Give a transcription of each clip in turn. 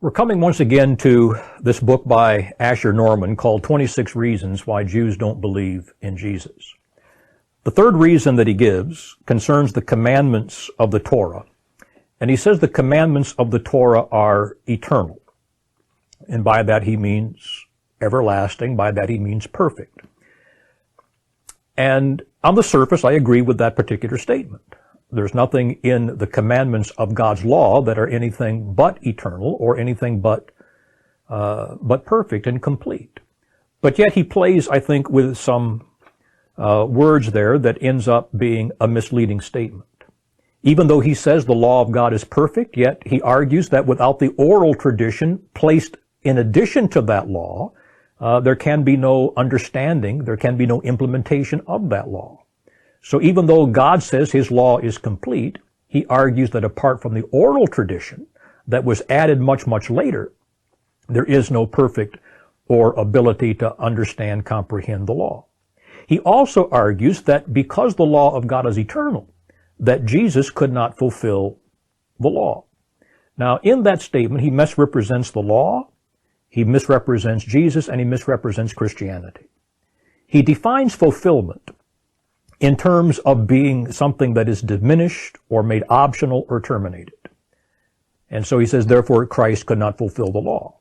We're coming once again to this book by Asher Norman called 26 Reasons Why Jews Don't Believe in Jesus. The third reason that he gives concerns the commandments of the Torah. And he says the commandments of the Torah are eternal. And by that he means everlasting. By that he means perfect. And on the surface, I agree with that particular statement. There's nothing in the commandments of God's law that are anything but eternal or anything but perfect and complete. But yet he plays, I think, with some words there that ends up being a misleading statement. Even though he says the law of God is perfect, yet he argues that without the oral tradition placed in addition to that law, there can be no understanding, there can be no implementation of that law. So even though God says his law is complete, he argues that apart from the oral tradition that was added much, much later, there is no perfect or ability to understand, comprehend the law. He also argues that because the law of God is eternal, that Jesus could not fulfill the law. Now, in that statement, he misrepresents the law, he misrepresents Jesus, and he misrepresents Christianity. He defines fulfillment in terms of being something that is diminished or made optional or terminated. And so he says, therefore, Christ could not fulfill the law.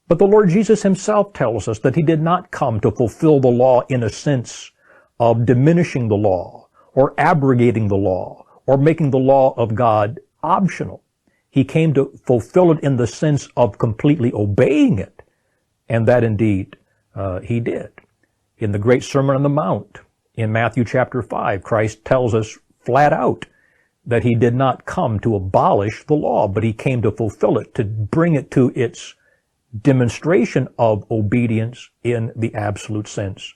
But the Lord Jesus himself tells us that he did not come to fulfill the law in a sense of diminishing the law or abrogating the law or making the law of God optional. He came to fulfill it in the sense of completely obeying it. And that indeed he did. In the great Sermon on the Mount, in Matthew chapter 5, Christ tells us flat out that he did not come to abolish the law, but he came to fulfill it, to bring it to its demonstration of obedience in the absolute sense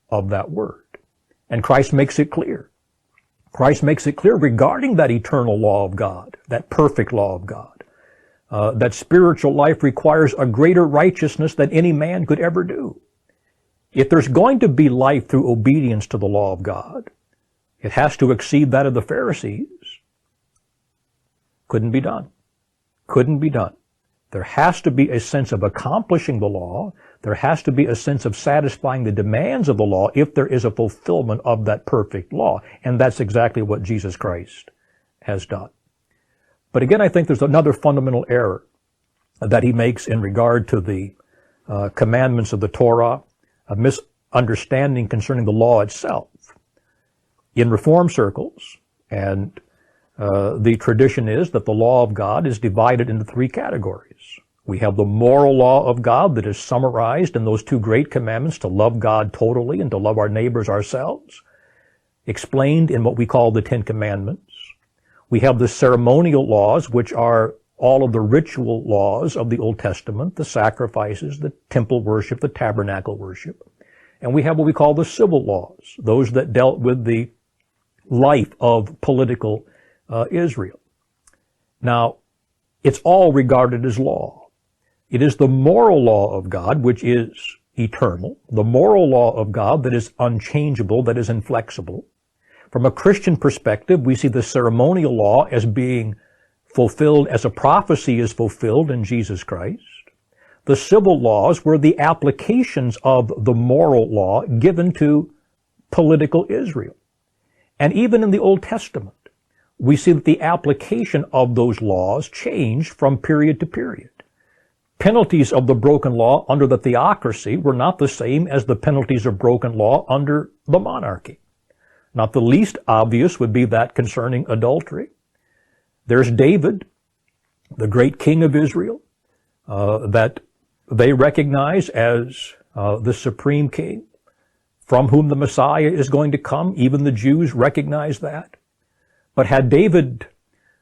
of that word. And Christ makes it clear. Christ makes it clear regarding that eternal law of God, that perfect law of God, that spiritual life requires a greater righteousness than any man could ever do. If there's going to be life through obedience to the law of God, it has to exceed that of the Pharisees. Couldn't be done. Couldn't be done. There has to be a sense of accomplishing the law. There has to be a sense of satisfying the demands of the law if there is a fulfillment of that perfect law. And that's exactly what Jesus Christ has done. But again, I think there's another fundamental error that he makes in regard to the commandments of the Torah, a misunderstanding concerning the law itself. In Reform circles, and the tradition is that the law of God is divided into three categories. We have the moral law of God that is summarized in those two great commandments to love God totally and to love our neighbors ourselves, explained in what we call the Ten Commandments. We have the ceremonial laws, which are all of the ritual laws of the Old Testament, the sacrifices, the temple worship, the tabernacle worship. And we have what we call the civil laws, those that dealt with the life of political Israel. Now, it's all regarded as law. It is the moral law of God, which is eternal, the moral law of God that is unchangeable, that is inflexible. From a Christian perspective, we see the ceremonial law as being fulfilled as a prophecy is fulfilled in Jesus Christ. The civil laws were the applications of the moral law given to political Israel. And even in the Old Testament, we see that the application of those laws changed from period to period. Penalties of the broken law under the theocracy were not the same as the penalties of broken law under the monarchy. Not the least obvious would be that concerning adultery. There's David, the great king of Israel, that they recognize as the supreme king from whom the Messiah is going to come. Even the Jews recognize that. But had David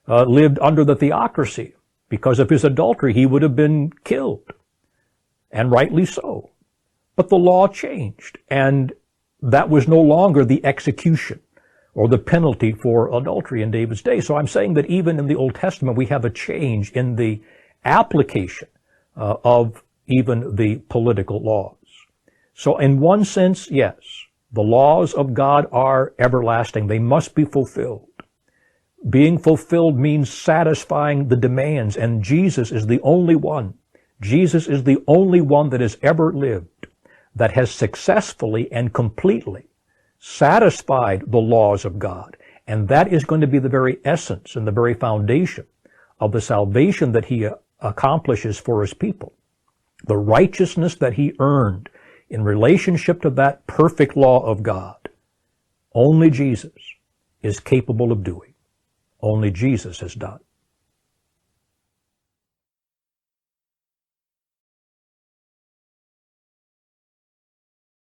lived under the theocracy, because of his adultery, he would have been killed, and rightly so. But the law changed, and that was no longer the execution or the penalty for adultery in David's day. So I'm saying that even in the Old Testament, we have a change in the application of even the political laws. So in one sense, yes, the laws of God are everlasting. They must be fulfilled. Being fulfilled means satisfying the demands, and Jesus is the only one. Jesus is the only one that has ever lived that has successfully and completely satisfied the laws of God. And that is going to be the very essence and the very foundation of the salvation that he accomplishes for his people. The righteousness that he earned in relationship to that perfect law of God, only Jesus is capable of doing. Only Jesus has done.